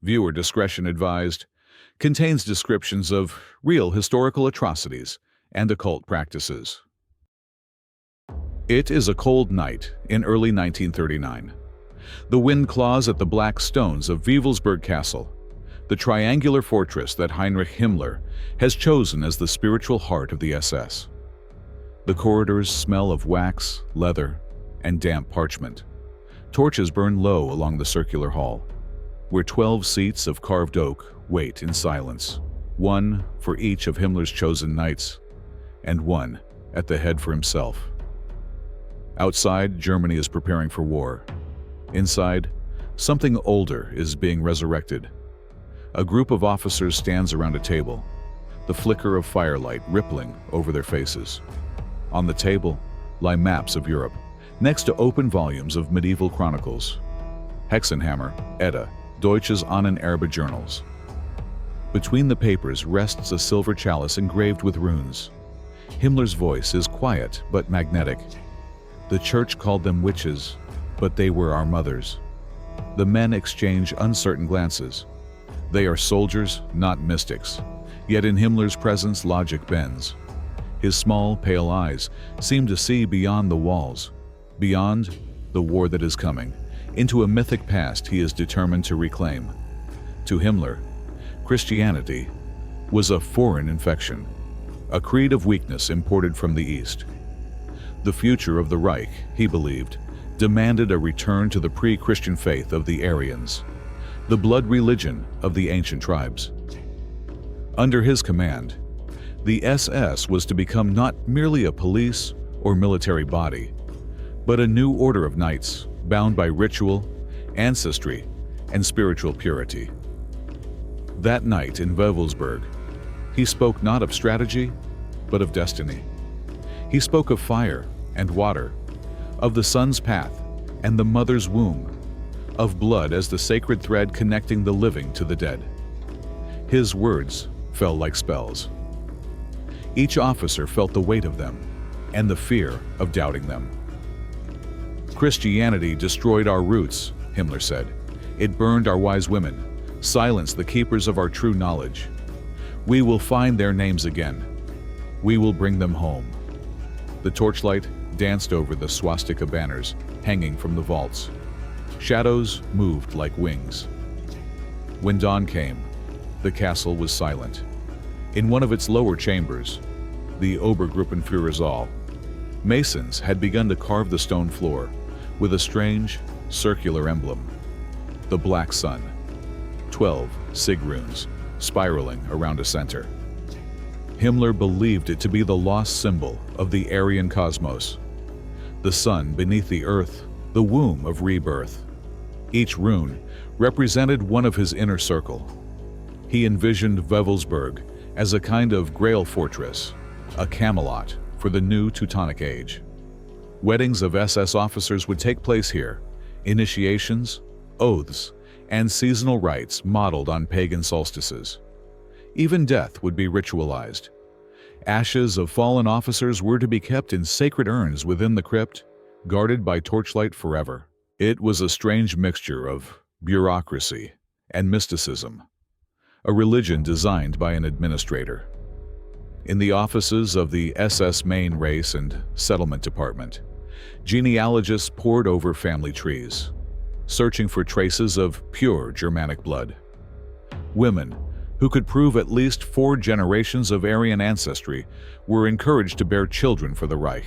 viewer discretion advised, contains descriptions of real historical atrocities and occult practices. It is a cold night in early 1939. The wind claws at the black stones of Wewelsburg Castle, the triangular fortress that Heinrich Himmler has chosen as the spiritual heart of the SS. The corridors smell of wax, leather, and damp parchment. Torches burn low along the circular hall, where 12 seats of carved oak wait in silence, one for each of Himmler's chosen knights, and one at the head for himself. Outside, Germany is preparing for war. Inside, something older is being resurrected. A group of officers stands around a table, the flicker of firelight rippling over their faces. On the table lie maps of Europe, next to open volumes of medieval chronicles. Hexenhammer, Edda, Deutsches Ahnenerbe journals. Between the papers rests a silver chalice engraved with runes. Himmler's voice is quiet but magnetic. The church called them witches, but they were our mothers. The men exchange uncertain glances. They are soldiers, not mystics. Yet in Himmler's presence, logic bends. His small, pale eyes seem to see beyond the walls, beyond the war that is coming, into a mythic past he is determined to reclaim. To Himmler, Christianity was a foreign infection, a creed of weakness imported from the East. The future of the Reich, he believed, demanded a return to the pre-Christian faith of the Aryans, the blood religion of the ancient tribes. Under his command, the SS was to become not merely a police or military body, but a new order of knights bound by ritual, ancestry, and spiritual purity. That night in Wewelsburg, he spoke not of strategy, but of destiny. He spoke of fire and water, of the sun's path and the mother's womb, of blood as the sacred thread connecting the living to the dead. His words fell like spells. Each officer felt the weight of them and the fear of doubting them. Christianity destroyed our roots, Himmler said. It burned our wise women, silenced the keepers of our true knowledge. We will find their names again. We will bring them home. The torchlight danced over the swastika banners hanging from the vaults. Shadows moved like wings. When dawn came, the castle was silent. In one of its lower chambers, the Obergruppenführersaal, masons had begun to carve the stone floor with a strange, circular emblem. The black sun, 12 sig runes spiraling around a center. Himmler believed it to be the lost symbol of the Aryan cosmos. The sun beneath the earth, the womb of rebirth. Each rune represented one of his inner circle. He envisioned Wewelsburg as a kind of Grail fortress, a Camelot for the new Teutonic Age. Weddings of SS officers would take place here, initiations, oaths, and seasonal rites modeled on pagan solstices. Even death would be ritualized. Ashes of fallen officers were to be kept in sacred urns within the crypt, guarded by torchlight forever. It was a strange mixture of bureaucracy and mysticism, a religion designed by an administrator. In the offices of the SS Main Race and Settlement Department, genealogists pored over family trees, searching for traces of pure Germanic blood. Women who could prove at least 4 generations of Aryan ancestry were encouraged to bear children for the Reich.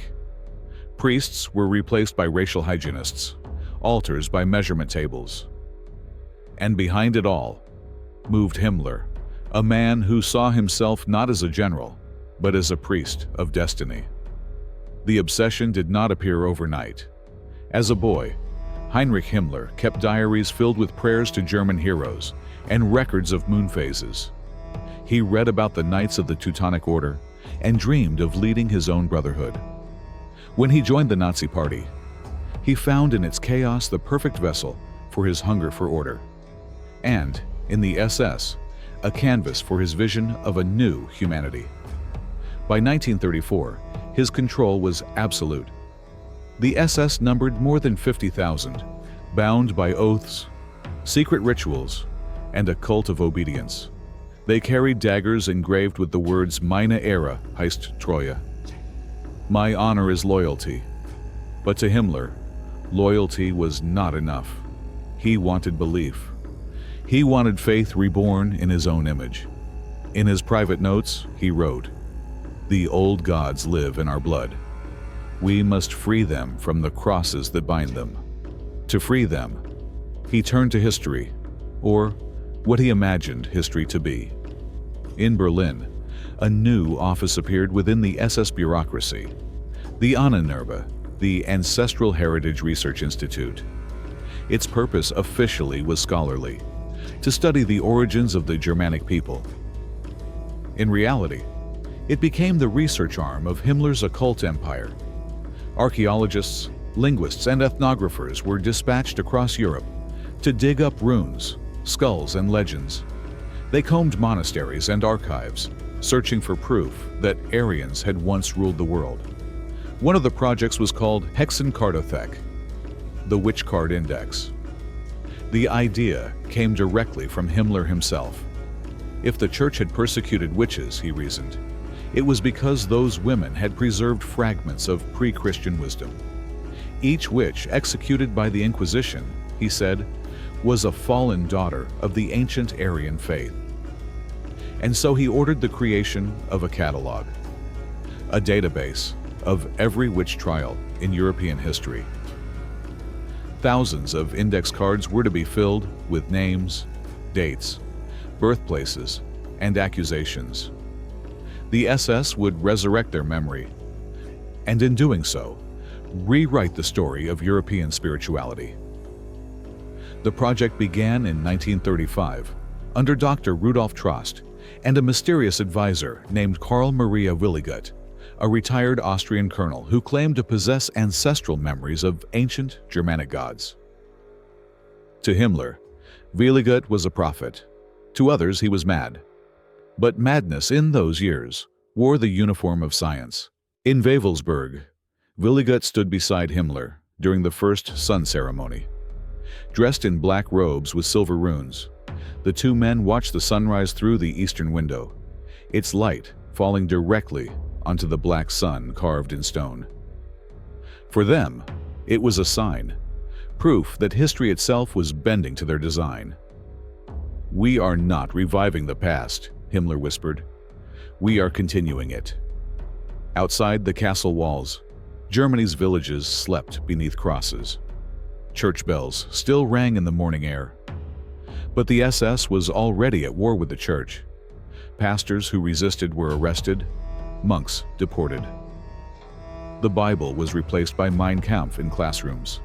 Priests were replaced by racial hygienists, altars by measurement tables. And behind it all moved Himmler, a man who saw himself not as a general, but as a priest of destiny. The obsession did not appear overnight. As a boy, Heinrich Himmler kept diaries filled with prayers to German heroes and records of moon phases. He read about the Knights of the Teutonic Order and dreamed of leading his own brotherhood. When he joined the Nazi Party, he found in its chaos the perfect vessel for his hunger for order, and, in the SS, a canvas for his vision of a new humanity. By 1934, his control was absolute. The SS numbered more than 50,000, bound by oaths, secret rituals, and a cult of obedience. They carried daggers engraved with the words "Meine Ehre heißt Treue." My honor is loyalty. But to Himmler, loyalty was not enough. He wanted belief. He wanted faith reborn in his own image. In his private notes, he wrote, "The old gods live in our blood. We must free them from the crosses that bind them." To free them, he turned to history, or what he imagined history to be. In Berlin, a new office appeared within the SS bureaucracy, the Ahnenerbe, the Ancestral Heritage Research Institute. Its purpose officially was scholarly, to study the origins of the Germanic people. In reality, it became the research arm of Himmler's occult empire. Archaeologists, linguists, and ethnographers were dispatched across Europe to dig up runes, skulls, and legends. They combed monasteries and archives, searching for proof that Aryans had once ruled the world. One of the projects was called Hexenkartothek, the Witch Card Index. The idea came directly from Himmler himself. If the church had persecuted witches, he reasoned, it was because those women had preserved fragments of pre-Christian wisdom. Each witch executed by the Inquisition, he said, was a fallen daughter of the ancient Aryan faith. And so he ordered the creation of a catalog, a database of every witch trial in European history. Thousands of index cards were to be filled with names, dates, birthplaces, and accusations. The SS would resurrect their memory, and in doing so, rewrite the story of European spirituality. The project began in 1935 under Dr. Rudolf Trost and a mysterious advisor named Karl Maria Willigut, a retired Austrian colonel who claimed to possess ancestral memories of ancient Germanic gods. To Himmler, Willigut was a prophet. To others, he was mad. But madness in those years wore the uniform of science. In Wewelsburg, Willigut stood beside Himmler during the first sun ceremony. Dressed in black robes with silver runes, the two men watched the sunrise through the eastern window, its light falling directly onto the black sun carved in stone. For them, it was a sign, proof that history itself was bending to their design. "We are not reviving the past," Himmler whispered. "We are continuing it." Outside the castle walls, Germany's villages slept beneath crosses. Church bells still rang in the morning air. But the SS was already at war with the church. Pastors who resisted were arrested, monks deported. The Bible was replaced by Mein Kampf in classrooms.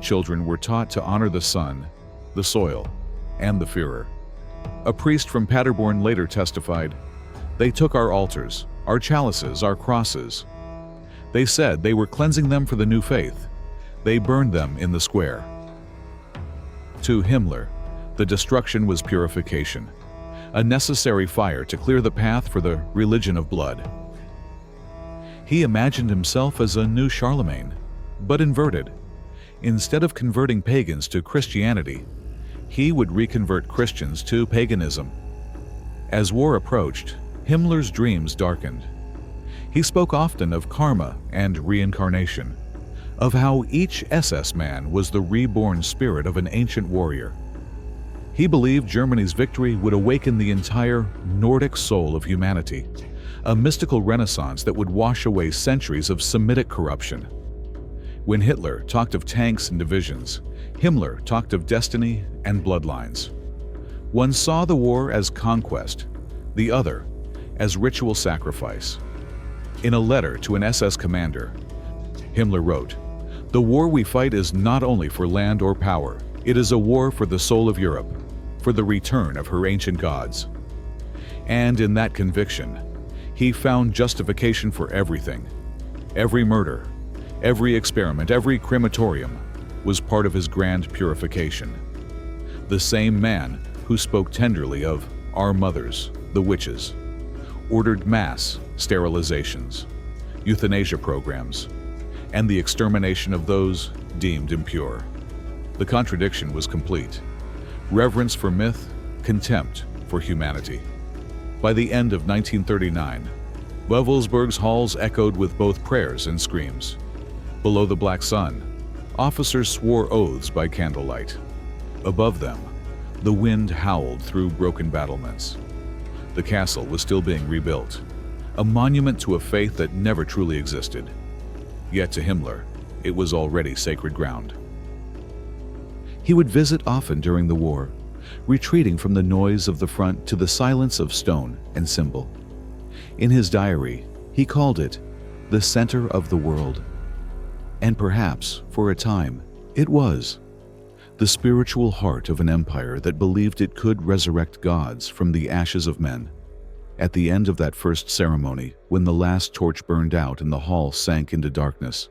Children were taught to honor the sun, the soil, and the Führer. A priest from Paderborn later testified, "They took our altars, our chalices, our crosses. They said they were cleansing them for the new faith. They burned them in the square." To Himmler, the destruction was purification, a necessary fire to clear the path for the religion of blood. He imagined himself as a new Charlemagne, but inverted. Instead of converting pagans to Christianity, he would reconvert Christians to paganism. As war approached, Himmler's dreams darkened. He spoke often of karma and reincarnation, of how each SS man was the reborn spirit of an ancient warrior. He believed Germany's victory would awaken the entire Nordic soul of humanity, a mystical renaissance that would wash away centuries of Semitic corruption. When Hitler talked of tanks and divisions, Himmler talked of destiny and bloodlines. One saw the war as conquest, the other as ritual sacrifice. In a letter to an SS commander, Himmler wrote, "The war we fight is not only for land or power, it is a war for the soul of Europe, for the return of her ancient gods." And in that conviction, he found justification for everything. Every murder, every experiment, every crematorium was part of his grand purification. The same man who spoke tenderly of our mothers, the witches, ordered mass sterilizations, euthanasia programs, and the extermination of those deemed impure. The contradiction was complete. Reverence for myth contempt for humanity. By the end of 1939, Wewelsburg's halls echoed with both prayers and screams. Below the black sun, officers swore oaths by candlelight. Above them, the wind howled through broken battlements. The castle was still being rebuilt, a monument to a faith that never truly existed. Yet to Himmler, it was already sacred ground. He would visit often during the war, retreating from the noise of the front to the silence of stone and symbol. In his diary, he called it the center of the world. And perhaps, for a time, it was the spiritual heart of an empire that believed it could resurrect gods from the ashes of men. At the end of that first ceremony, when the last torch burned out and the hall sank into darkness,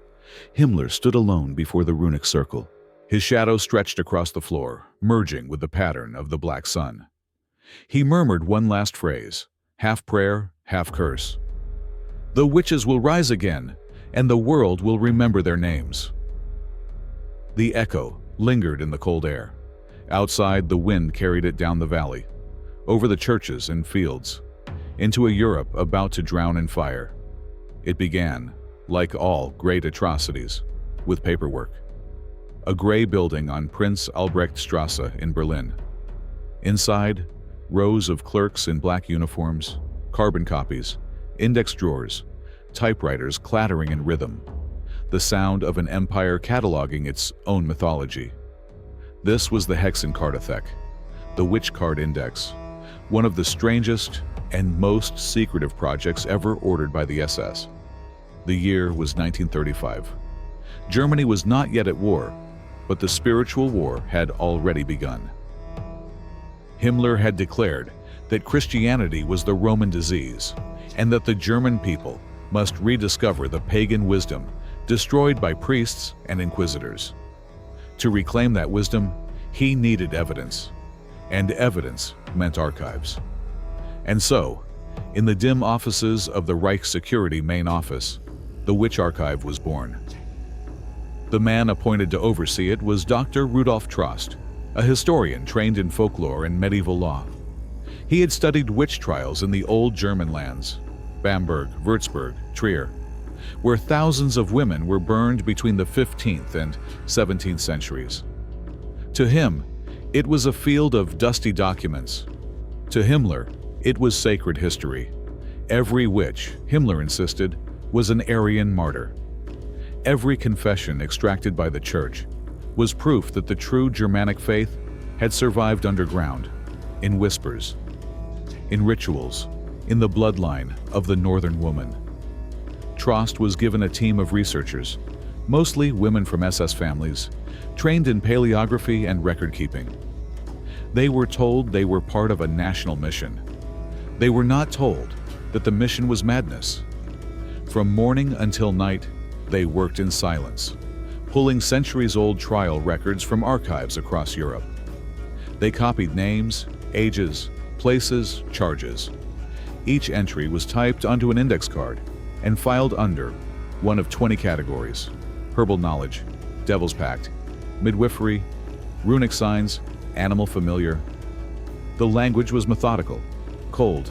Himmler stood alone before the runic circle. His shadow stretched across the floor, merging with the pattern of the black sun. He murmured one last phrase, half prayer, half curse. "The witches will rise again, and the world will remember their names." The echo lingered in the cold air. Outside, the wind carried it down the valley, over the churches and fields, into a Europe about to drown in fire. It began, like all great atrocities, with paperwork. A gray building on Prince Albrechtstrasse in Berlin. Inside, rows of clerks in black uniforms, carbon copies, index drawers, typewriters clattering in rhythm, the sound of an empire cataloging its own mythology. This was the Hexenkartothek, the Witch Card Index, one of the strangest and most secretive projects ever ordered by the SS. The year was 1935. Germany was not yet at war, but the spiritual war had already begun. Himmler had declared that Christianity was the Roman disease, and that the German people must rediscover the pagan wisdom destroyed by priests and inquisitors. To reclaim that wisdom, he needed evidence, and evidence meant archives. And so, in the dim offices of the Reich Security Main Office, the Witch Archive was born. The man appointed to oversee it was Dr. Rudolf Trost, a historian trained in folklore and medieval law. He had studied witch trials in the old German lands, Bamberg, Würzburg, Trier, where thousands of women were burned between the 15th and 17th centuries. To him, it was a field of dusty documents. To Himmler, it was sacred history. Every witch, Himmler insisted, was an Aryan martyr. Every confession extracted by the church was proof that the true Germanic faith had survived underground, in whispers, in rituals, in the bloodline of the Northern woman. Trost was given a team of researchers, mostly women from SS families, trained in paleography and record-keeping. They were told they were part of a national mission. They were not told that the mission was madness. From morning until night, they worked in silence, pulling centuries-old trial records from archives across Europe. They copied names, ages, places, charges. Each entry was typed onto an index card and filed under one of 20 categories: herbal knowledge, devil's pact, midwifery, runic signs, animal familiar. The language was methodical, cold,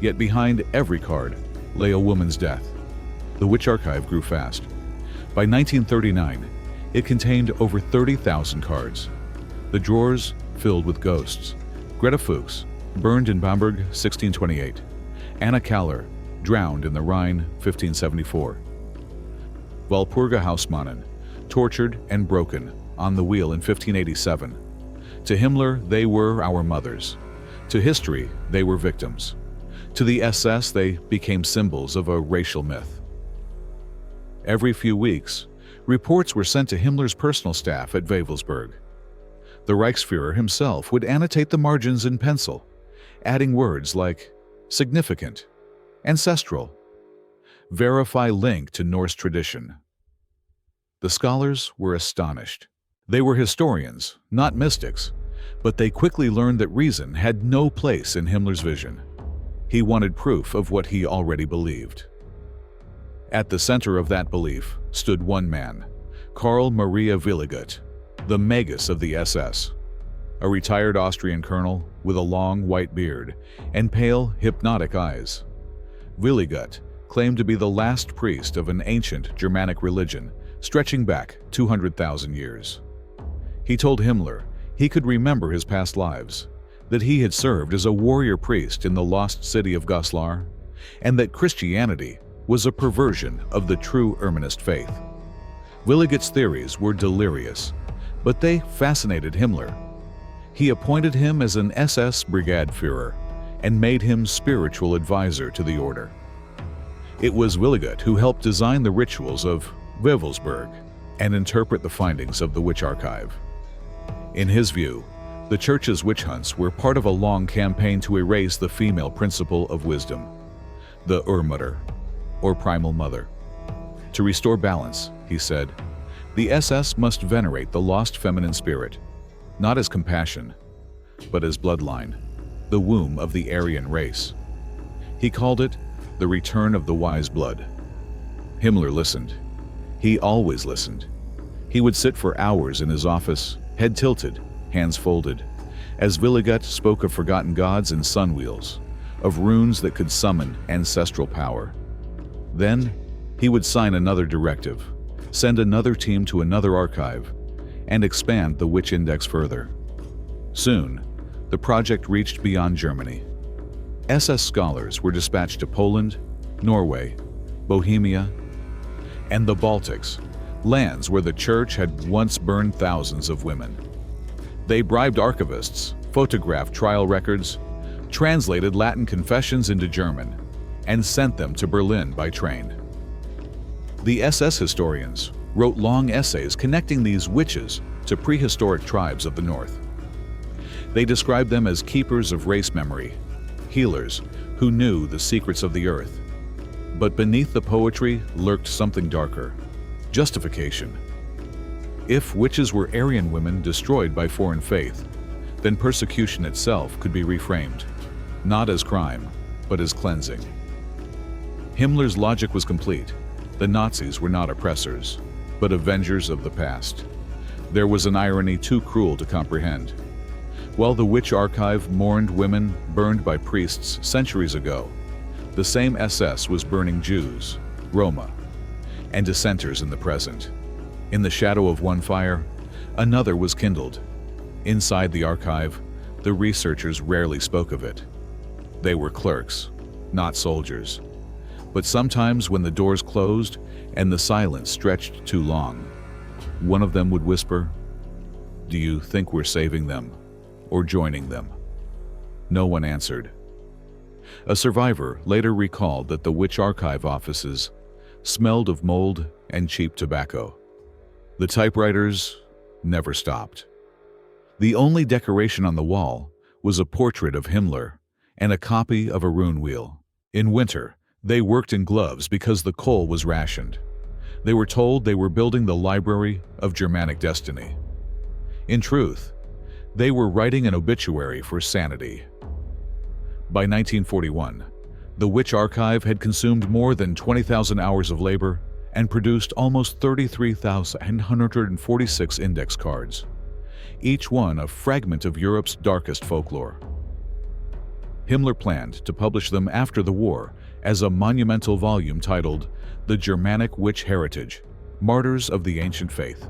yet behind every card lay a woman's death. The Witch Archive grew fast. By 1939, it contained over 30,000 cards. The drawers filled with ghosts. Greta Fuchs, burned in Bamberg, 1628. Anna Kaller, drowned in the Rhine, 1574. Walpurga Hausmannen, tortured and broken on the wheel in 1587. To Himmler, they were our mothers. To history, they were victims. To the SS, they became symbols of a racial myth. Every few weeks, reports were sent to Himmler's personal staff at Wewelsburg. The Reichsfuhrer himself would annotate the margins in pencil, adding words like significant, ancestral, verify link to Norse tradition. The scholars were astonished. They were historians, not mystics, but they quickly learned that reason had no place in Himmler's vision. He wanted proof of what he already believed. At the center of that belief stood one man, Karl Maria Willigut, the magus of the SS. a retired Austrian colonel with a long white beard and pale, hypnotic eyes. Willigut claimed to be the last priest of an ancient Germanic religion stretching back 200,000 years. He told Himmler he could remember his past lives, that he had served as a warrior priest in the lost city of Goslar, and that Christianity was a perversion of the true Erminist faith. Willigut's theories were delirious, but they fascinated Himmler. He appointed him as an SS Brigadeführer and made him spiritual advisor to the order. It was Willigut who helped design the rituals of Wewelsburg and interpret the findings of the Witch Archive. In his view, the Church's witch hunts were part of a long campaign to erase the female principle of wisdom, the Urmutter, or primal mother. To restore balance, he said, the SS must venerate the lost feminine spirit, not as compassion, but as bloodline, the womb of the Aryan race. He called it the return of the wise blood. Himmler listened. He always listened. He would sit for hours in his office, head tilted, hands folded, as Willigut spoke of forgotten gods and sun wheels, of runes that could summon ancestral power. Then, he would sign another directive, send another team to another archive, and expand the Witch Index further. Soon, the project reached beyond Germany. SS scholars were dispatched to Poland, Norway, Bohemia, and the Baltics, lands where the Church had once burned thousands of women. They bribed archivists, photographed trial records, translated Latin confessions into German, and sent them to Berlin by train. The SS historians wrote long essays connecting these witches to prehistoric tribes of the North. They described them as keepers of race memory, healers who knew the secrets of the earth. But beneath the poetry lurked something darker: justification. If witches were Aryan women destroyed by foreign faith, then persecution itself could be reframed, not as crime, but as cleansing. Himmler's logic was complete. The Nazis were not oppressors, but avengers of the past. There was an irony too cruel to comprehend. While the Witch Archive mourned women burned by priests centuries ago, the same SS was burning Jews, Roma, and dissenters in the present. In the shadow of one fire, another was kindled. Inside the archive, the researchers rarely spoke of it. They were clerks, not soldiers. But sometimes when the doors closed and the silence stretched too long, one of them would whisper, "Do you think we're saving them or joining them?" No one answered. A survivor later recalled that the Witch Archive offices smelled of mold and cheap tobacco. The typewriters never stopped. The only decoration on the wall was a portrait of Himmler and a copy of a rune wheel. In winter, they worked in gloves because the coal was rationed. They were told they were building the library of Germanic destiny. In truth, they were writing an obituary for sanity. By 1941, the Witch Archive had consumed more than 20,000 hours of labor and produced almost 33,146 index cards, each one a fragment of Europe's darkest folklore. Himmler planned to publish them after the war as a monumental volume titled The Germanic Witch Heritage, Martyrs of the Ancient Faith.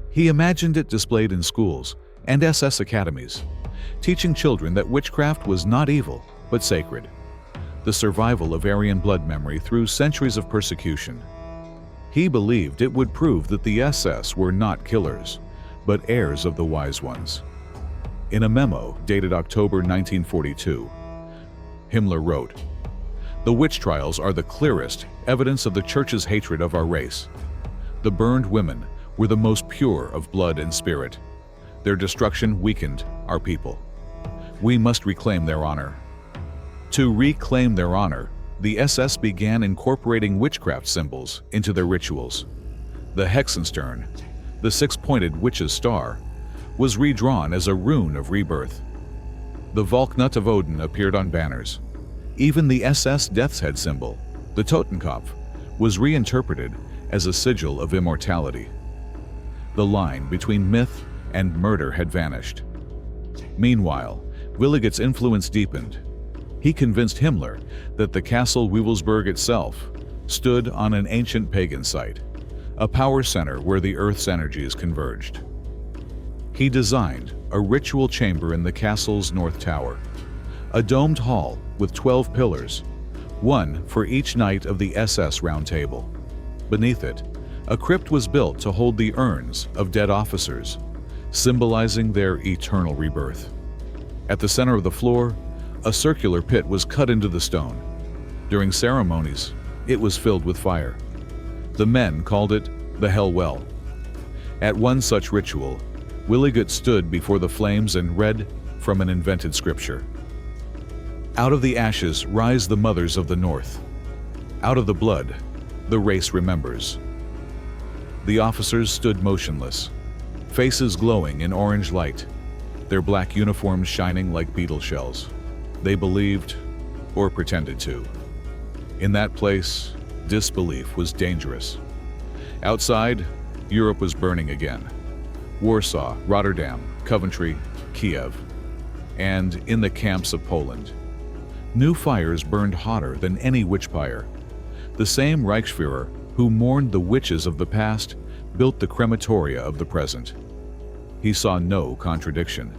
He imagined it displayed in schools and SS academies, teaching children that witchcraft was not evil, but sacred, the survival of Aryan blood memory through centuries of persecution. He believed it would prove that the SS were not killers, but heirs of the wise ones. In a memo dated October 1942, Himmler wrote, "The witch trials are the clearest evidence of the Church's hatred of our race. The burned women were the most pure of blood and spirit. Their destruction weakened our people. We must reclaim their honor." To reclaim their honor, the SS began incorporating witchcraft symbols into their rituals. The Hexenstern, the six-pointed witch's star, was redrawn as a rune of rebirth. The Valknut of Odin appeared on banners. Even the SS Death's Head symbol, the Totenkopf, was reinterpreted as a sigil of immortality. The line between myth and murder had vanished. Meanwhile, Willigut's influence deepened. He convinced Himmler that the castle Wewelsburg itself stood on an ancient pagan site, a power center where the Earth's energies converged. He designed a ritual chamber in the castle's north tower, a domed hall with 12 pillars, one for each knight of the SS Round Table. Beneath it, a crypt was built to hold the urns of dead officers, symbolizing their eternal rebirth. At the center of the floor, a circular pit was cut into the stone. During ceremonies, it was filled with fire. The men called it the Hell Well. At one such ritual, Willigut stood before the flames and read from an invented scripture. Out of the ashes rise the mothers of the North. Out of the blood, the race remembers. The officers stood motionless, faces glowing in orange light, their black uniforms shining like beetle shells. They believed, or pretended to. In that place, disbelief was dangerous. Outside, Europe was burning again. Warsaw, Rotterdam, Coventry, Kiev, and in the camps of Poland. New fires burned hotter than any witch fire. The same Reichsführer who mourned the witches of the past built the crematoria of the present. He saw no contradiction.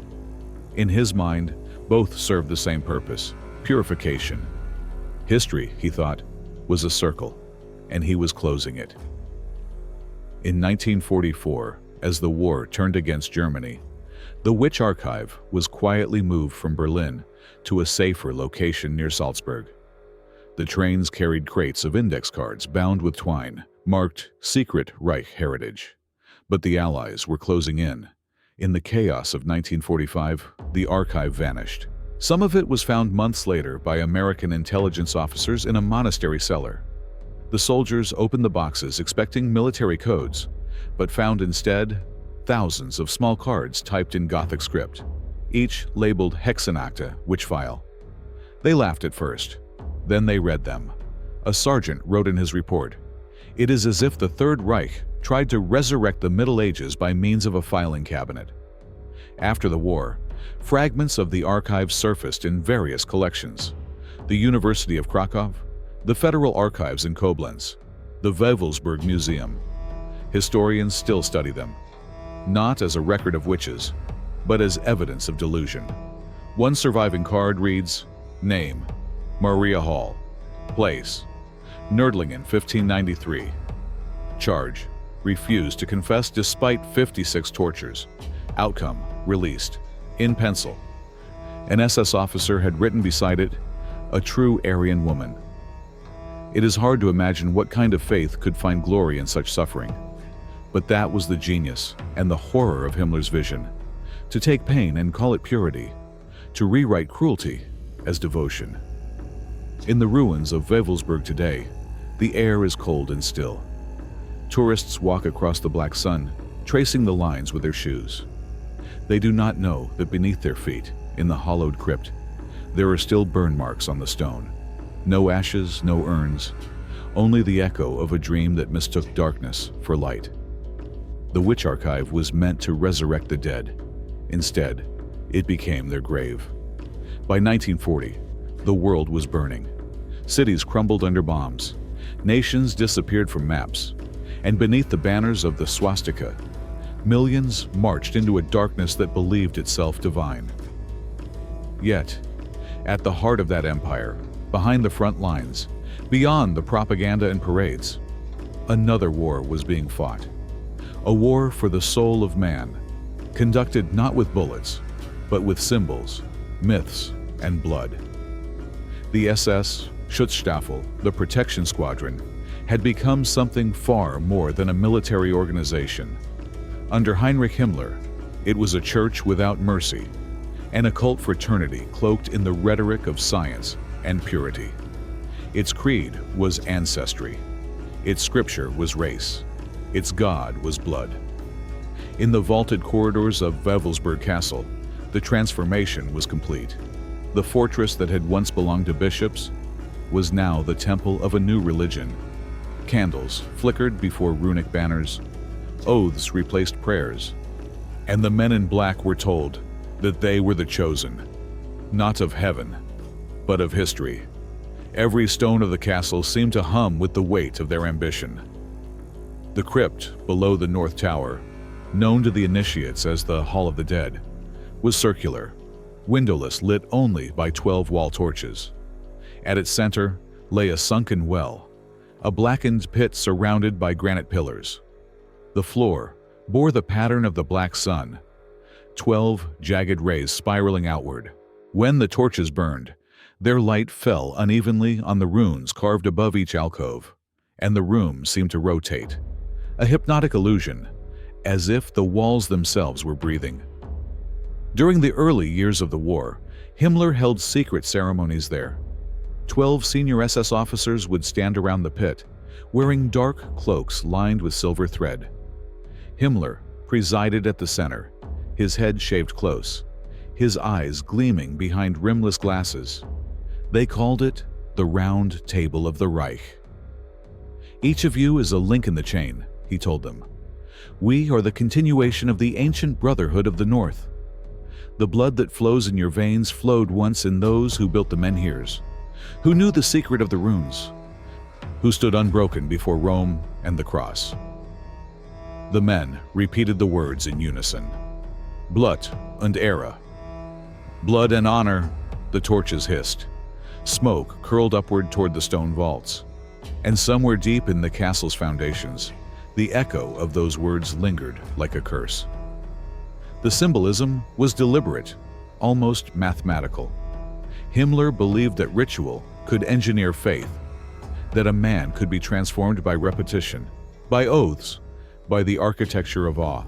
In his mind, both served the same purpose: purification. History, he thought, was a circle, and he was closing it. In 1944, as the war turned against Germany, the Witch Archive was quietly moved from Berlin to a safer location near Salzburg. The trains carried crates of index cards bound with twine, marked Secret Reich Heritage. But the Allies were closing in. In the chaos of 1945, the archive vanished. Some of it was found months later by American intelligence officers in a monastery cellar. The soldiers opened the boxes expecting military codes, but found instead thousands of small cards typed in Gothic script, each labeled Hexenakte, witch file. They laughed at first. Then they read them. A sergeant wrote in his report, "It is as if the Third Reich tried to resurrect the Middle Ages by means of a filing cabinet." After the war, fragments of the archive surfaced in various collections: the University of Krakow, the Federal Archives in Koblenz, the Wewelsburg Museum. Historians still study them, not as a record of witches, but as evidence of delusion. One surviving card reads, Name, Maria Hall. Place, Nördlingen, 1593. Charge, refused to confess despite 56 tortures. Outcome, released. In pencil. An SS officer had written beside it, a true Aryan woman. It is hard to imagine what kind of faith could find glory in such suffering. But that was the genius and the horror of Himmler's vision. To take pain and call it purity. To rewrite cruelty as devotion. In the ruins of Wewelsburg today, the air is cold and still. Tourists walk across the black sun, tracing the lines with their shoes. They do not know that beneath their feet, in the hollowed crypt, there are still burn marks on the stone. No ashes, no urns, only the echo of a dream that mistook darkness for light. The Witch Archive was meant to resurrect the dead. Instead, it became their grave. By 1940, the world was burning. Cities crumbled under bombs. Nations disappeared from maps. And beneath the banners of the swastika, millions marched into a darkness that believed itself divine. Yet, at the heart of that empire, behind the front lines, beyond the propaganda and parades, another war was being fought. A war for the soul of man, conducted not with bullets, but with symbols, myths, and blood. The SS, Schutzstaffel, the protection squadron, had become something far more than a military organization. Under Heinrich Himmler, it was a church without mercy, an occult fraternity cloaked in the rhetoric of science and purity. Its creed was ancestry. Its scripture was race. Its god was blood. In the vaulted corridors of Wewelsburg Castle, the transformation was complete. The fortress that had once belonged to bishops was now the temple of a new religion. Candles flickered before runic banners. Oaths replaced prayers. And the men in black were told that they were the chosen, not of heaven, but of history. Every stone of the castle seemed to hum with the weight of their ambition. The crypt below the North Tower, known to the initiates as the Hall of the Dead, was circular, windowless, lit only by 12 wall torches. At its center lay a sunken well, a blackened pit surrounded by granite pillars. The floor bore the pattern of the black sun, 12 jagged rays spiraling outward. When the torches burned, their light fell unevenly on the runes carved above each alcove, and the room seemed to rotate, a hypnotic illusion, as if the walls themselves were breathing. During the early years of the war, Himmler held secret ceremonies there. 12 senior SS officers would stand around the pit, wearing dark cloaks lined with silver thread. Himmler presided at the center, his head shaved close, his eyes gleaming behind rimless glasses. They called it the Round Table of the Reich. "Each of you is a link in the chain," he told them. "We are the continuation of the ancient brotherhood of the North. The blood that flows in your veins flowed once in those who built the menhirs, who knew the secret of the runes, who stood unbroken before Rome and the cross." The men repeated the words in unison. "Blut und Ehre." "Blood and honor," the torches hissed. Smoke curled upward toward the stone vaults, and somewhere deep in the castle's foundations, the echo of those words lingered like a curse. The symbolism was deliberate, almost mathematical. Himmler believed that ritual could engineer faith, that a man could be transformed by repetition, by oaths, by the architecture of awe.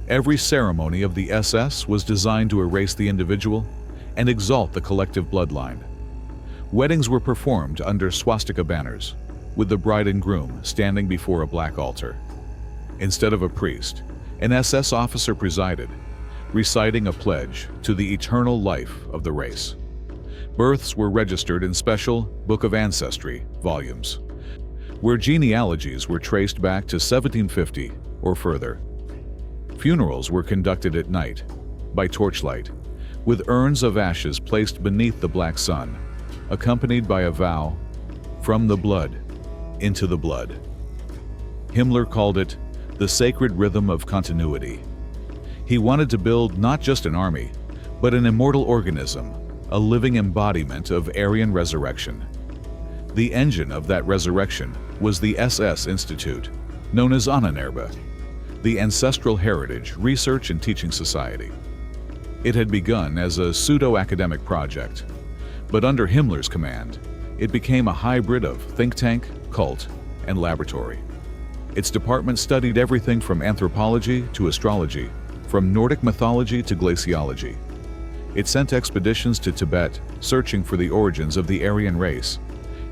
Every ceremony of the SS was designed to erase the individual and exalt the collective bloodline. Weddings were performed under swastika banners, with the bride and groom standing before a black altar. Instead of a priest, an SS officer presided, reciting a pledge to the eternal life of the race. Births were registered in special Book of Ancestry volumes, where genealogies were traced back to 1750 or further. Funerals were conducted at night, by torchlight, with urns of ashes placed beneath the black sun, accompanied by a vow, "From the blood, into the blood." Himmler called it the sacred rhythm of continuity. He wanted to build not just an army, but an immortal organism, a living embodiment of Aryan resurrection. The engine of that resurrection was the SS Institute, known as Ahnenerbe, the Ancestral Heritage Research and Teaching Society. It had begun as a pseudo-academic project, but under Himmler's command, it became a hybrid of think tank, cult, and laboratory. Its department studied everything from anthropology to astrology, from Nordic mythology to glaciology. It sent expeditions to Tibet, searching for the origins of the Aryan race,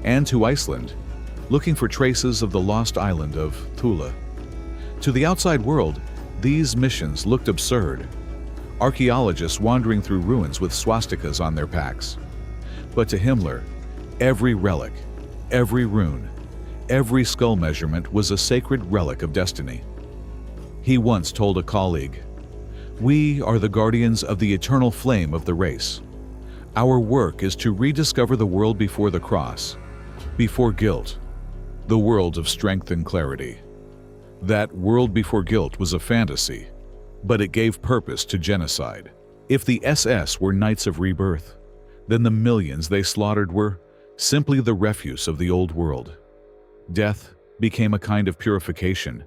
and to Iceland, looking for traces of the lost island of Thule. To the outside world, these missions looked absurd. Archaeologists wandering through ruins with swastikas on their packs. But to Himmler, every relic, every rune, every skull measurement was a sacred relic of destiny. He once told a colleague, "We are the guardians of the eternal flame of the race. Our work is to rediscover the world before the cross, before guilt, the world of strength and clarity." That world before guilt was a fantasy, but it gave purpose to genocide. If the SS were knights of rebirth, then the millions they slaughtered were simply the refuse of the old world. Death became a kind of purification,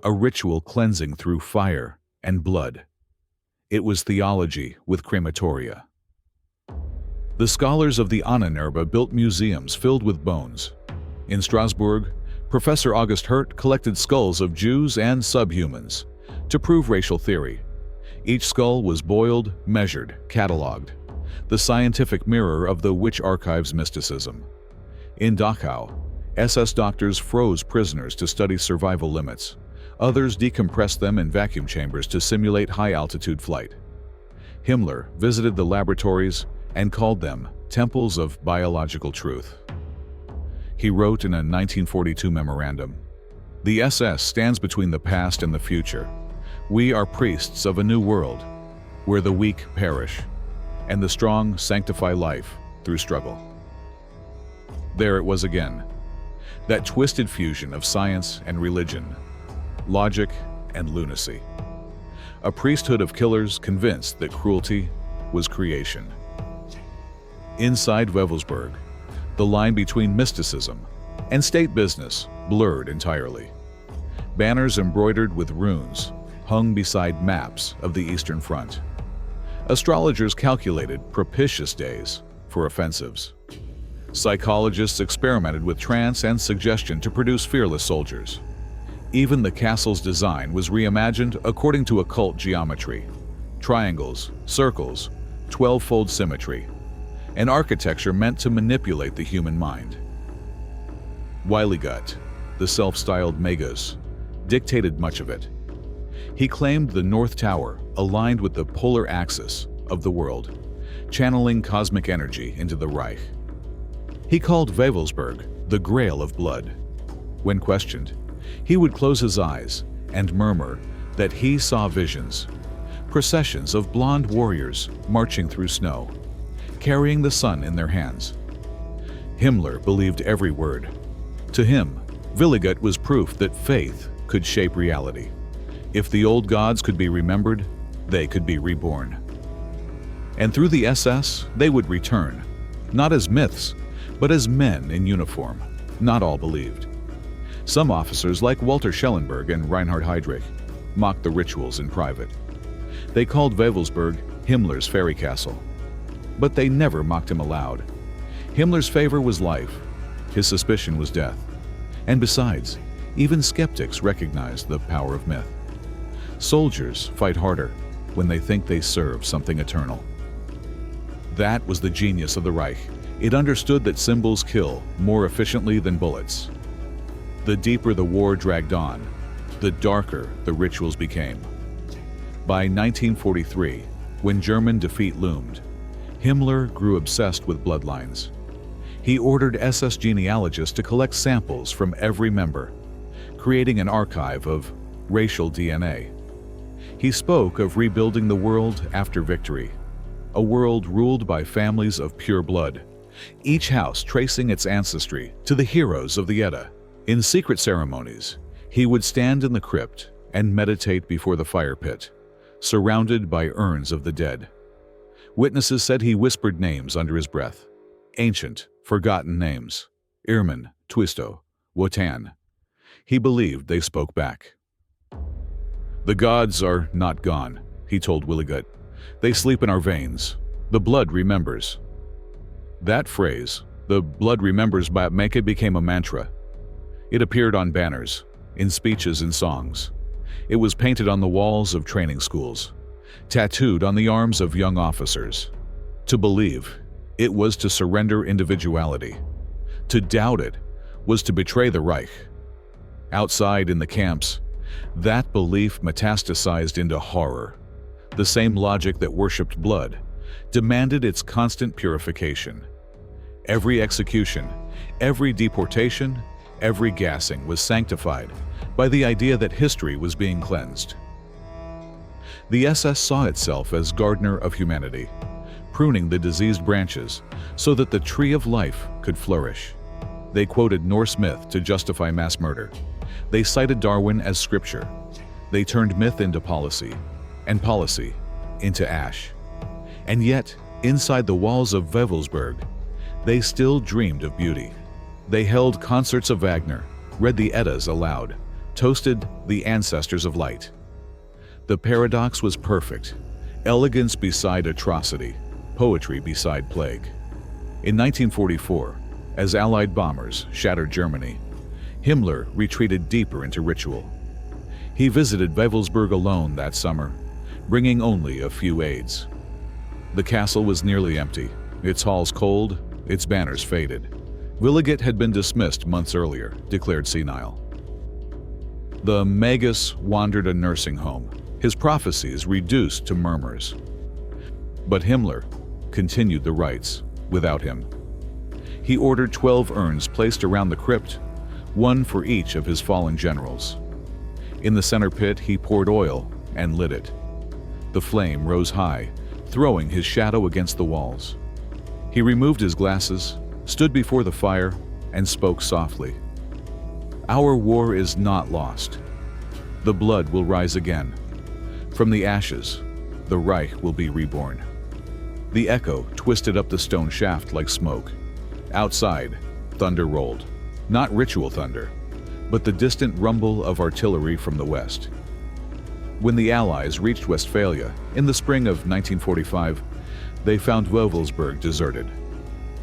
a ritual cleansing through fire and blood. It was theology with crematoria. The scholars of the Ahnenerbe built museums filled with bones. In Strasbourg, Professor August Hirt collected skulls of Jews and subhumans to prove racial theory. Each skull was boiled, measured, catalogued, the scientific mirror of the witch archive's mysticism. In Dachau, SS doctors froze prisoners to study survival limits. Others decompressed them in vacuum chambers to simulate high-altitude flight. Himmler visited the laboratories and called them temples of biological truth. He wrote in a 1942 memorandum, "The SS stands between the past and the future. We are priests of a new world, where the weak perish, and the strong sanctify life through struggle. There it was again, that twisted fusion of science and religion, logic and lunacy. A priesthood of killers convinced that cruelty was creation. Inside Wewelsburg, the line between mysticism and state business blurred entirely. Banners embroidered with runes hung beside maps of the Eastern Front. Astrologers calculated propitious days for offensives. Psychologists experimented with trance and suggestion to produce fearless soldiers. Even the castle's design was reimagined according to occult geometry: triangles, circles, 12-fold symmetry, an architecture meant to manipulate the human mind. Wewelsburg, the self-styled magus, dictated much of it. He claimed the North Tower aligned with the polar axis of the world, channeling cosmic energy into the Reich. He called Wewelsburg the Grail of Blood. When questioned, he would close his eyes and murmur that he saw visions, processions of blonde warriors marching through snow, carrying the sun in their hands. Himmler believed every word. To him, Wewelsburg was proof that faith could shape reality. If the old gods could be remembered, they could be reborn. And through the SS, they would return, not as myths, but as men in uniform. Not all believed. Some officers, like Walter Schellenberg and Reinhard Heydrich, mocked the rituals in private. They called Wewelsburg Himmler's fairy castle. But they never mocked him aloud. Himmler's favor was life. His suspicion was death. And besides, even skeptics recognized the power of myth. Soldiers fight harder when they think they serve something eternal. That was the genius of the Reich. It understood that symbols kill more efficiently than bullets. The deeper the war dragged on, the darker the rituals became. By 1943, when German defeat loomed, Himmler grew obsessed with bloodlines. He ordered SS genealogists to collect samples from every member, creating an archive of racial DNA. He spoke of rebuilding the world after victory, a world ruled by families of pure blood, each house tracing its ancestry to the heroes of the Edda. In secret ceremonies, he would stand in the crypt and meditate before the fire pit, surrounded by urns of the dead. Witnesses said he whispered names under his breath, ancient, forgotten names: Irmin, Twisto, Wotan. He believed they spoke back. "The gods are not gone," he told Wewelsburg. "They sleep in our veins. The blood remembers." That phrase, "the blood remembers," became a mantra. It appeared on banners, in speeches and songs. It was painted on the walls of training schools, tattooed on the arms of young officers. To believe it was to surrender individuality. To doubt it was to betray the Reich. Outside in the camps, that belief metastasized into horror. The same logic that worshipped blood demanded its constant purification. Every execution, every deportation, every gassing was sanctified by the idea that history was being cleansed. The SS saw itself as gardener of humanity, pruning the diseased branches so that the tree of life could flourish. They quoted Norse myth to justify mass murder. They cited Darwin as scripture. They turned myth into policy, and policy into ash. And yet, inside the walls of Wewelsburg, they still dreamed of beauty. They held concerts of Wagner, read the Eddas aloud, toasted the ancestors of light. The paradox was perfect: elegance beside atrocity, poetry beside plague. In 1944, as Allied bombers shattered Germany, Himmler retreated deeper into ritual. He visited Wewelsburg alone that summer, bringing only a few aides. The castle was nearly empty, its halls cold, its banners faded. Wewelsburg had been dismissed months earlier, declared senile. The magus wandered a nursing home, his prophecies reduced to murmurs. But Himmler continued the rites without him. He ordered 12 urns placed around the crypt, one for each of his fallen generals. In the center pit, he poured oil and lit it. The flame rose high, throwing his shadow against the walls. He removed his glasses, stood before the fire, and spoke softly. "Our war is not lost. The blood will rise again. From the ashes, the Reich will be reborn." The echo twisted up the stone shaft like smoke. Outside, thunder rolled. Not ritual thunder, but the distant rumble of artillery from the west. When the Allies reached Westphalia in the spring of 1945, they found Wewelsburg deserted.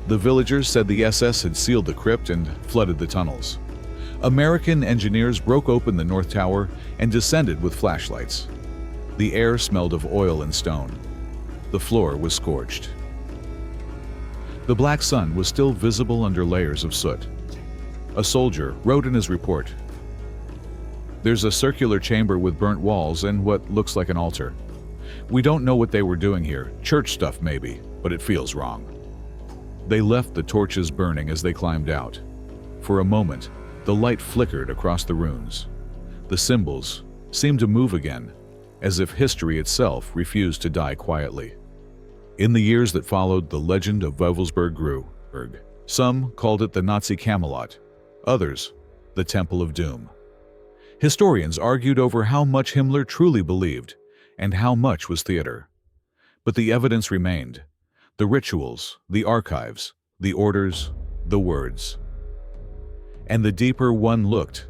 The villagers said the SS had sealed the crypt and flooded the tunnels. American engineers broke open the North Tower and descended with flashlights. The air smelled of oil and stone. The floor was scorched. The black sun was still visible under layers of soot. A soldier wrote in his report, "There's a circular chamber with burnt walls and what looks like an altar. We don't know what they were doing here, church stuff maybe, but it feels wrong." They left the torches burning as they climbed out. For a moment, the light flickered across the ruins. The symbols seemed to move again, as if history itself refused to die quietly. In the years that followed, the legend of Wewelsburg grew. Some called it the Nazi Camelot, others, the Temple of Doom. Historians argued over how much Himmler truly believed and how much was theater. But the evidence remained: the rituals, the archives, the orders, the words. And the deeper one looked,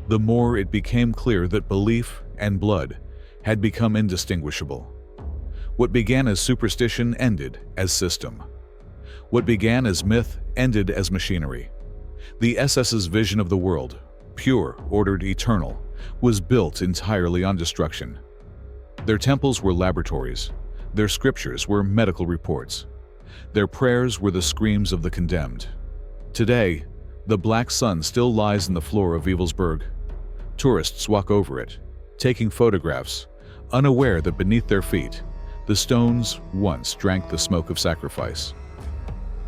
the more it became clear that belief and blood had become indistinguishable. What began as superstition ended as system. What began as myth ended as machinery. The SS's vision of the world, pure, ordered, eternal, was built entirely on destruction. Their temples were laboratories. Their scriptures were medical reports. Their prayers were the screams of the condemned. Today, the black sun still lies in the floor of Wewelsburg. Tourists walk over it, taking photographs, unaware that beneath their feet, the stones once drank the smoke of sacrifice.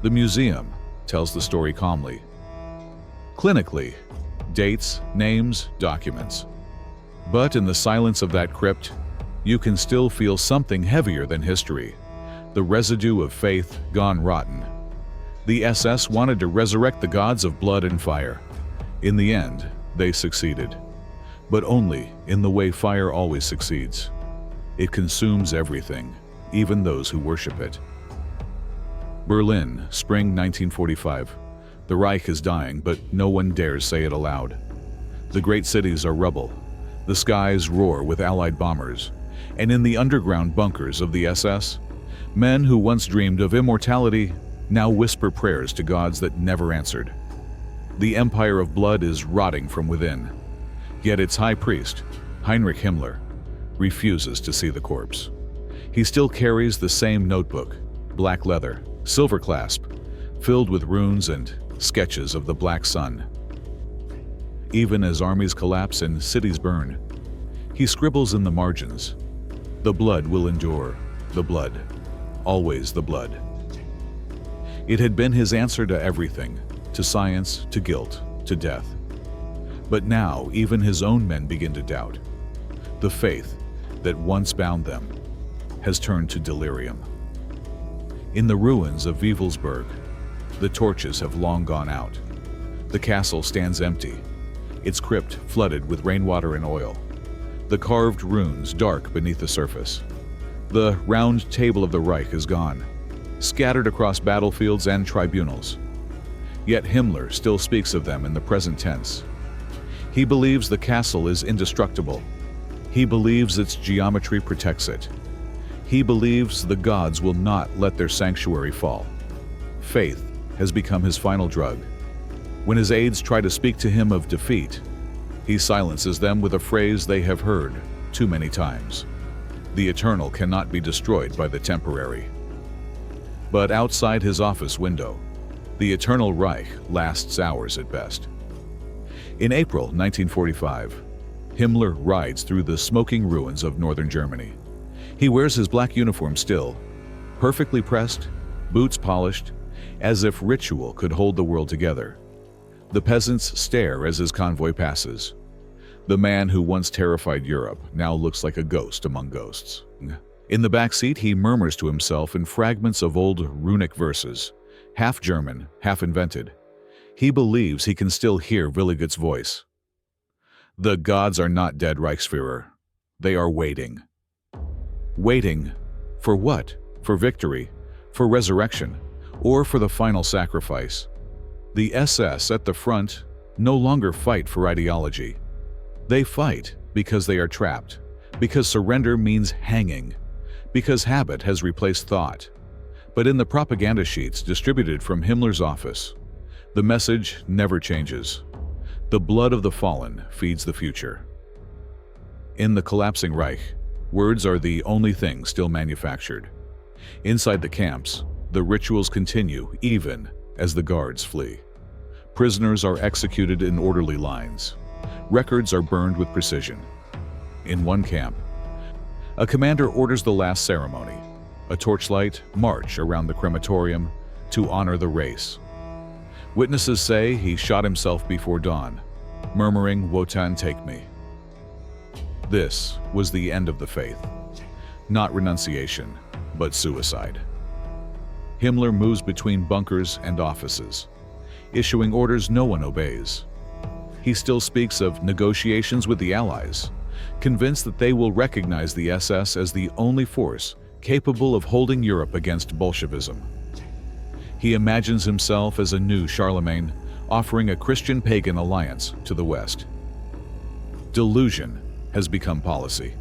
The museum tells the story calmly. Clinically, dates, names, documents. But in the silence of that crypt, you can still feel something heavier than history, the residue of faith gone rotten. The SS wanted to resurrect the gods of blood and fire. In the end, they succeeded. But only in the way fire always succeeds. It consumes everything, even those who worship it. Berlin, spring 1945. The Reich is dying, but no one dares say it aloud. The great cities are rubble. The skies roar with Allied bombers. And in the underground bunkers of the SS, men who once dreamed of immortality now whisper prayers to gods that never answered. The empire of blood is rotting from within. Yet its high priest, Heinrich Himmler, refuses to see the corpse. He still carries the same notebook, black leather, silver clasp, filled with runes and sketches of the Black Sun. Even as armies collapse and cities burn, he scribbles in the margins, "The blood will endure, the blood, always the blood." It had been his answer to everything, to science, to guilt, to death. But now even his own men begin to doubt. The faith that once bound them has turned to delirium. In the ruins of Wewelsburg, the torches have long gone out. The castle stands empty, its crypt flooded with rainwater and oil. The carved runes dark beneath the surface. The round table of the Reich is gone, scattered across battlefields and tribunals. Yet Himmler still speaks of them in the present tense. He believes the castle is indestructible. He believes its geometry protects it. He believes the gods will not let their sanctuary fall. Faith has become his final drug. When his aides try to speak to him of defeat, he silences them with a phrase they have heard too many times. The eternal cannot be destroyed by the temporary. But outside his office window, the eternal Reich lasts hours at best. In April 1945, Himmler rides through the smoking ruins of northern Germany. He wears his black uniform still, perfectly pressed, boots polished, as if ritual could hold the world together. The peasants stare as his convoy passes. The man who once terrified Europe now looks like a ghost among ghosts. In the back seat, he murmurs to himself in fragments of old runic verses, half German, half invented. He believes he can still hear Willigut's voice. The gods are not dead, Reichsführer. They are waiting. Waiting for what? For victory, for resurrection, or for the final sacrifice. The SS at the front no longer fight for ideology. They fight because they are trapped, because surrender means hanging, because habit has replaced thought. But in the propaganda sheets distributed from Himmler's office, the message never changes. The blood of the fallen feeds the future. In the collapsing Reich, words are the only thing still manufactured. Inside the camps, the rituals continue even as the guards flee. Prisoners are executed in orderly lines. Records are burned with precision. In one camp, a commander orders the last ceremony, a torchlight march around the crematorium to honor the race. Witnesses say he shot himself before dawn, murmuring, "Wotan, take me." This was the end of the faith. Not renunciation, but suicide. Himmler moves between bunkers and offices, issuing orders no one obeys. He still speaks of negotiations with the Allies, convinced that they will recognize the SS as the only force capable of holding Europe against Bolshevism. He imagines himself as a new Charlemagne, offering a Christian-pagan alliance to the West. Delusion has become policy.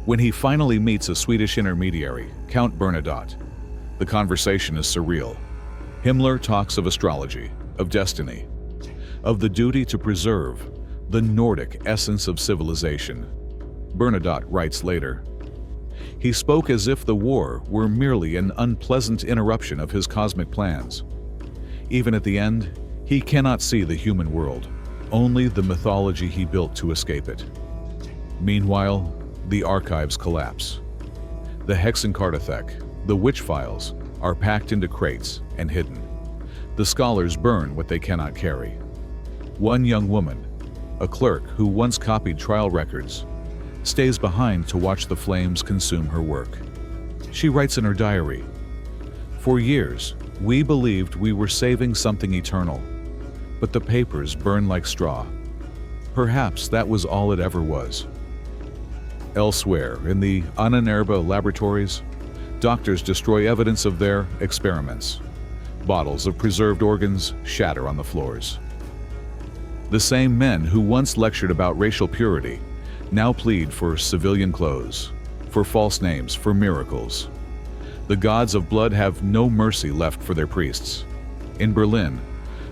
When he finally meets a Swedish intermediary, Count Bernadotte, the conversation is surreal. Himmler talks of astrology, of destiny, of the duty to preserve the Nordic essence of civilization. Bernadotte writes later, "He spoke as if the war were merely an unpleasant interruption of his cosmic plans. Even at the end, he cannot see the human world, only the mythology he built to escape it." Meanwhile, the archives collapse. The Hexenkartothek, the witch files, are packed into crates and hidden. The scholars burn what they cannot carry. One young woman, a clerk who once copied trial records, stays behind to watch the flames consume her work. She writes in her diary, "For years, we believed we were saving something eternal, but the papers burn like straw. Perhaps that was all it ever was." Elsewhere, in the Ahnenerbe laboratories, doctors destroy evidence of their experiments. Bottles of preserved organs shatter on the floors. The same men who once lectured about racial purity now plead for civilian clothes, for false names, for miracles. The gods of blood have no mercy left for their priests. In Berlin,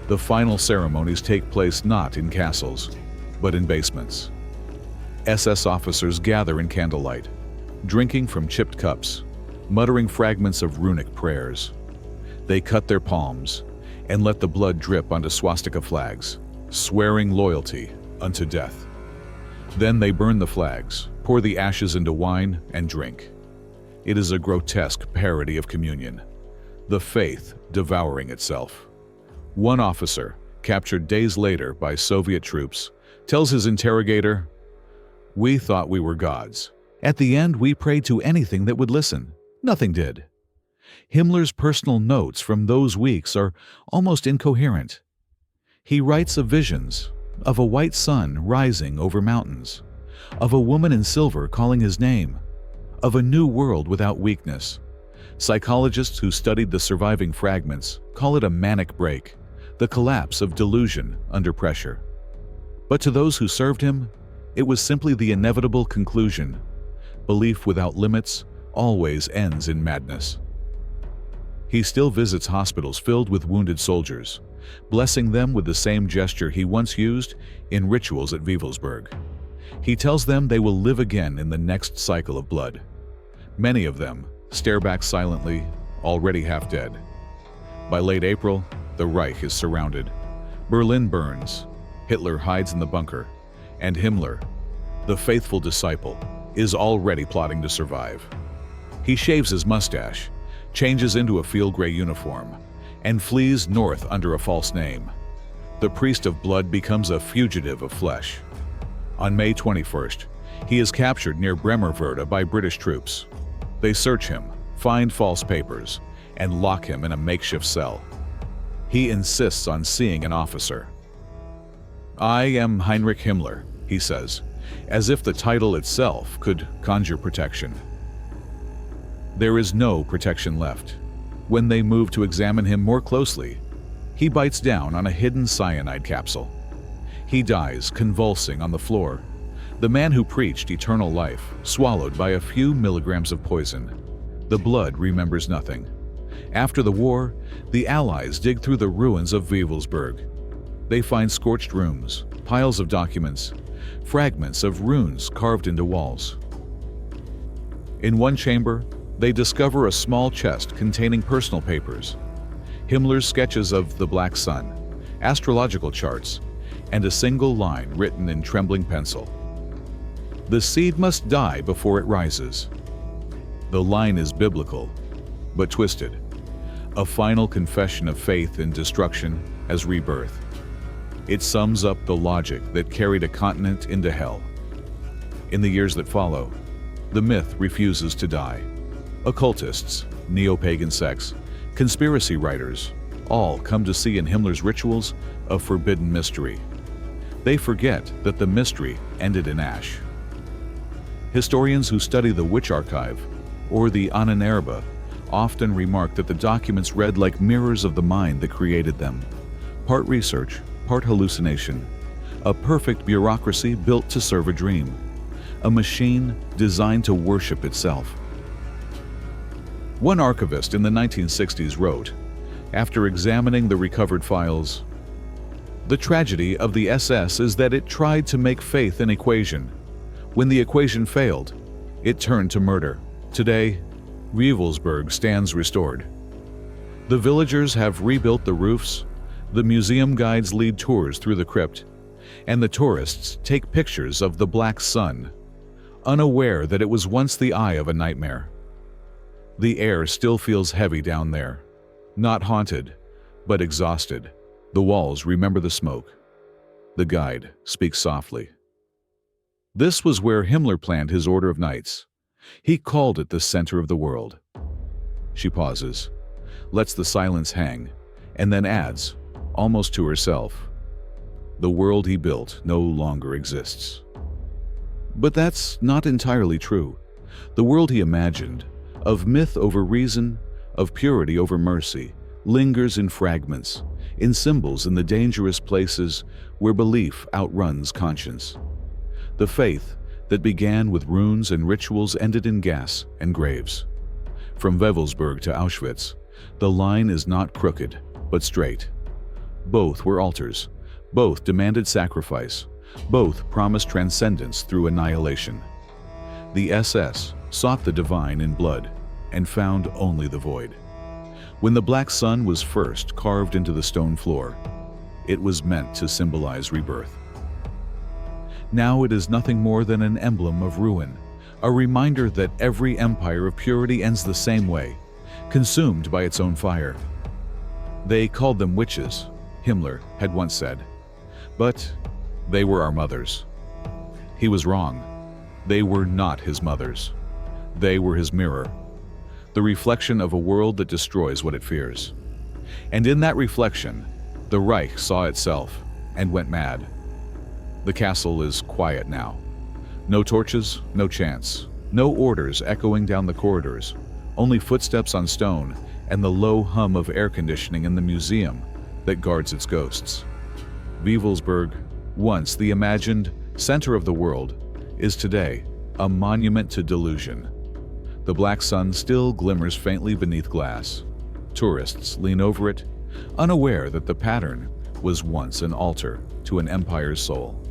the final ceremonies take place not in castles, but in basements. SS officers gather in candlelight, drinking from chipped cups, muttering fragments of runic prayers. They cut their palms and let the blood drip onto swastika flags, swearing loyalty unto death. Then they burn the flags, pour the ashes into wine, and drink. It is a grotesque parody of communion, the faith devouring itself. One officer, captured days later by Soviet troops, tells his interrogator, "We thought we were gods. At the end, we prayed to anything that would listen. Nothing did." Himmler's personal notes from those weeks are almost incoherent. He writes of visions, of a white sun rising over mountains, of a woman in silver calling his name, of a new world without weakness. Psychologists who studied the surviving fragments call it a manic break, the collapse of delusion under pressure. But to those who served him, it was simply the inevitable conclusion. Belief without limits always ends in madness. He still visits hospitals filled with wounded soldiers, blessing them with the same gesture he once used in rituals at Wewelsburg. He tells them they will live again in the next cycle of blood. Many of them stare back silently, already half dead. By late April, the Reich is surrounded. Berlin burns, Hitler hides in the bunker, and Himmler, the faithful disciple, is already plotting to survive. He shaves his mustache, changes into a field-gray uniform, and flees north under a false name. The priest of blood becomes a fugitive of flesh. On May 21st, he is captured near Bremervörde by British troops. They search him, find false papers, and lock him in a makeshift cell. He insists on seeing an officer. "I am Heinrich Himmler," he says, as if the title itself could conjure protection. There is no protection left. When they move to examine him more closely, he bites down on a hidden cyanide capsule. He dies convulsing on the floor. The man who preached eternal life, swallowed by a few milligrams of poison. The blood remembers nothing. After the war, the Allies dig through the ruins of Wewelsburg. They find scorched rooms, piles of documents, fragments of runes carved into walls. In one chamber, they discover a small chest containing personal papers, Himmler's sketches of the Black Sun, astrological charts, and a single line written in trembling pencil. "The seed must die before it rises." The line is biblical, but twisted. A final confession of faith in destruction as rebirth. It sums up the logic that carried a continent into hell. In the years that follow, the myth refuses to die. Occultists, neo-pagan sects, conspiracy writers, all come to see in Himmler's rituals a forbidden mystery. They forget that the mystery ended in ash. Historians who study the Witch Archive, or the Ahnenerbe, often remark that the documents read like mirrors of the mind that created them. Part research, part hallucination. A perfect bureaucracy built to serve a dream. A machine designed to worship itself. One archivist in the 1960s wrote, after examining the recovered files, "The tragedy of the SS is that it tried to make faith an equation. When the equation failed, it turned to murder. Today, Wewelsburg stands restored. The villagers have rebuilt the roofs, the museum guides lead tours through the crypt, and the tourists take pictures of the Black Sun, unaware that it was once the eye of a nightmare. The air still feels heavy down there, not haunted, but exhausted. The walls remember the smoke. The guide speaks softly." This was where Himmler planned his Order of Knights. He called it the center of the world. She pauses, lets the silence hang, and then adds, almost to herself, "The world he built no longer exists." But that's not entirely true. The world he imagined, of myth over reason, of purity over mercy, lingers in fragments, in symbols in the dangerous places where belief outruns conscience. The faith that began with runes and rituals ended in gas and graves. From Wewelsburg to Auschwitz, the line is not crooked, but straight. Both were altars, both demanded sacrifice, both promised transcendence through annihilation. The SS sought the divine in blood and found only the void. When the Black Sun was first carved into the stone floor, it was meant to symbolize rebirth. Now it is nothing more than an emblem of ruin, a reminder that every empire of purity ends the same way, consumed by its own fire. They called them witches, Himmler had once said, but they were our mothers. He was wrong. They were not his mothers. They were his mirror, the reflection of a world that destroys what it fears. And in that reflection, the Reich saw itself and went mad. The castle is quiet now. No torches, no chants, no orders echoing down the corridors, only footsteps on stone and the low hum of air conditioning in the museum that guards its ghosts. Wewelsburg, once the imagined center of the world, is today a monument to delusion. The Black Sun still glimmers faintly beneath glass. Tourists lean over it, unaware that the pattern was once an altar to an empire's soul.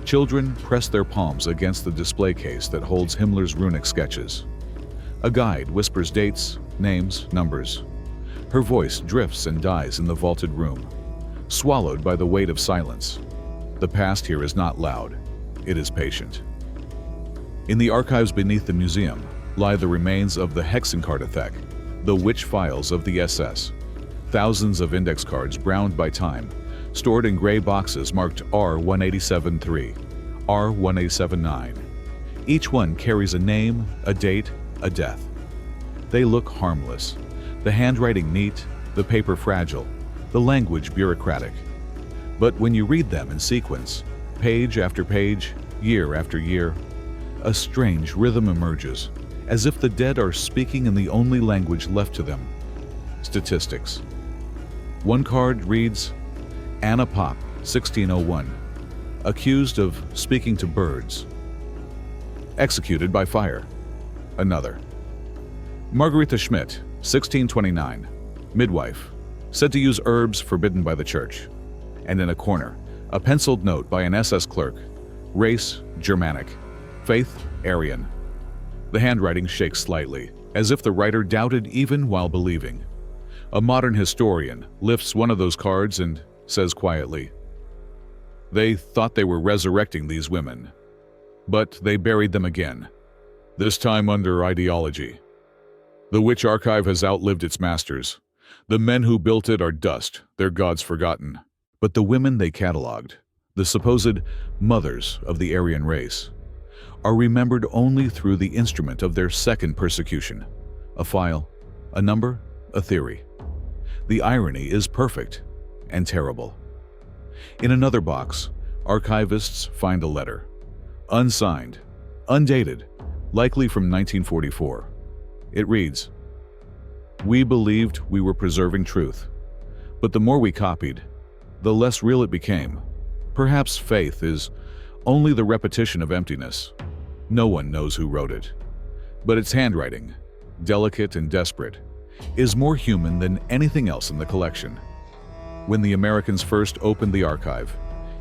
Children press their palms against the display case that holds Himmler's runic sketches. A guide whispers dates, names, numbers. Her voice drifts and dies in the vaulted room, swallowed by the weight of silence. The past here is not loud, it is patient. In the archives beneath the museum lie the remains of the Hexenkartothek, the witch files of the SS. Thousands of index cards browned by time, stored in gray boxes marked R1873, R1879. Each one carries a name, a date, a death. They look harmless, the handwriting neat, the paper fragile, the language bureaucratic. But when you read them in sequence, page after page, year after year, a strange rhythm emerges, as if the dead are speaking in the only language left to them: statistics. One card reads, Anna Pop, 1601, accused of speaking to birds, executed by fire. Another. Margarita Schmidt, 1629, midwife, said to use herbs forbidden by the church. And in a corner, a penciled note by an SS clerk, race, Germanic, faith, Aryan. The handwriting shakes slightly, as if the writer doubted even while believing. A modern historian lifts one of those cards and says quietly, "They thought they were resurrecting these women, but they buried them again, this time under ideology. The witch archive has outlived its masters. The men who built it are dust, their gods forgotten. But the women they catalogued, the supposed mothers of the Aryan race, are remembered only through the instrument of their second persecution: a file, a number, a theory. The irony is perfect and terrible." In another box, archivists find a letter, unsigned, undated, likely from 1944. It reads, "We believed we were preserving truth, but the more we copied, the less real it became. Perhaps faith is only the repetition of emptiness. No one knows who wrote it. But its handwriting, delicate and desperate, is more human than anything else in the collection." When the Americans first opened the archive,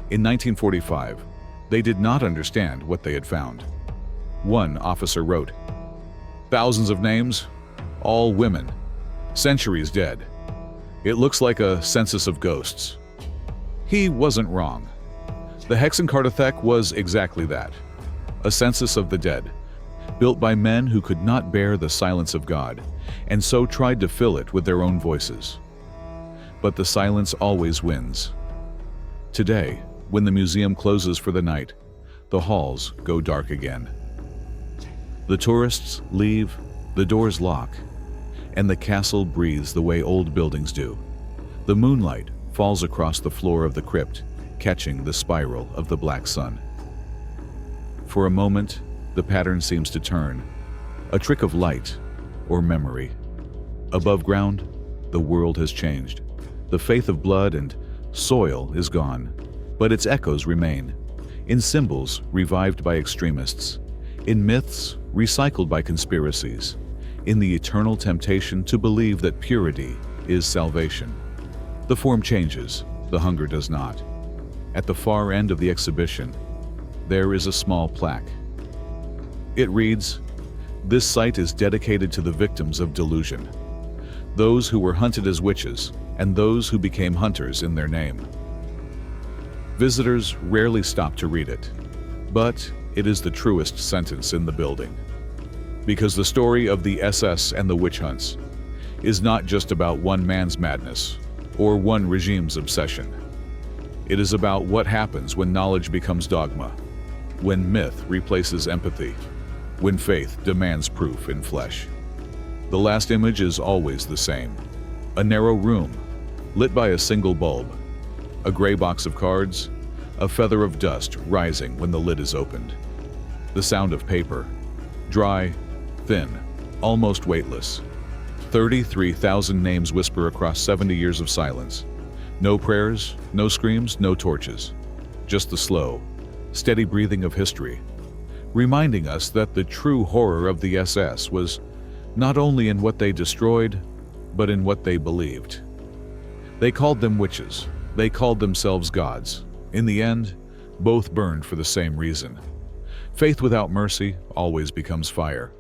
in 1945, they did not understand what they had found. One officer wrote, "Thousands of names, all women, centuries dead. It looks like a census of ghosts." He wasn't wrong. The Hexenkartothek was exactly that, a census of the dead, built by men who could not bear the silence of God, and so tried to fill it with their own voices. But the silence always wins. Today, when the museum closes for the night, the halls go dark again. The tourists leave, the doors lock, and the castle breathes the way old buildings do. The moonlight falls across the floor of the crypt, catching the spiral of the black sun. For a moment, the pattern seems to turn, a trick of light or memory. Above ground, the world has changed. The faith of blood and soil is gone, but its echoes remain, in symbols revived by extremists, in myths recycled by conspiracies, in the eternal temptation to believe that purity is salvation. The form changes, the hunger does not. At the far end of the exhibition, there is a small plaque. It reads, "This site is dedicated to the victims of delusion, those who were hunted as witches and those who became hunters in their name." Visitors rarely stop to read it, but it is the truest sentence in the building. Because the story of the SS and the witch hunts is not just about one man's madness or one regime's obsession. It is about what happens when knowledge becomes dogma, when myth replaces empathy, when faith demands proof in flesh. The last image is always the same: a narrow room, lit by a single bulb, a gray box of cards, a feather of dust rising when the lid is opened. The sound of paper, dry, thin, almost weightless. 33,000 names whisper across 70 years of silence. No prayers, no screams, no torches. Just the slow, steady breathing of history, reminding us that the true horror of the SS was not only in what they destroyed, but in what they believed. They called them witches. They called themselves gods. In the end, both burned for the same reason. Faith without mercy always becomes fire.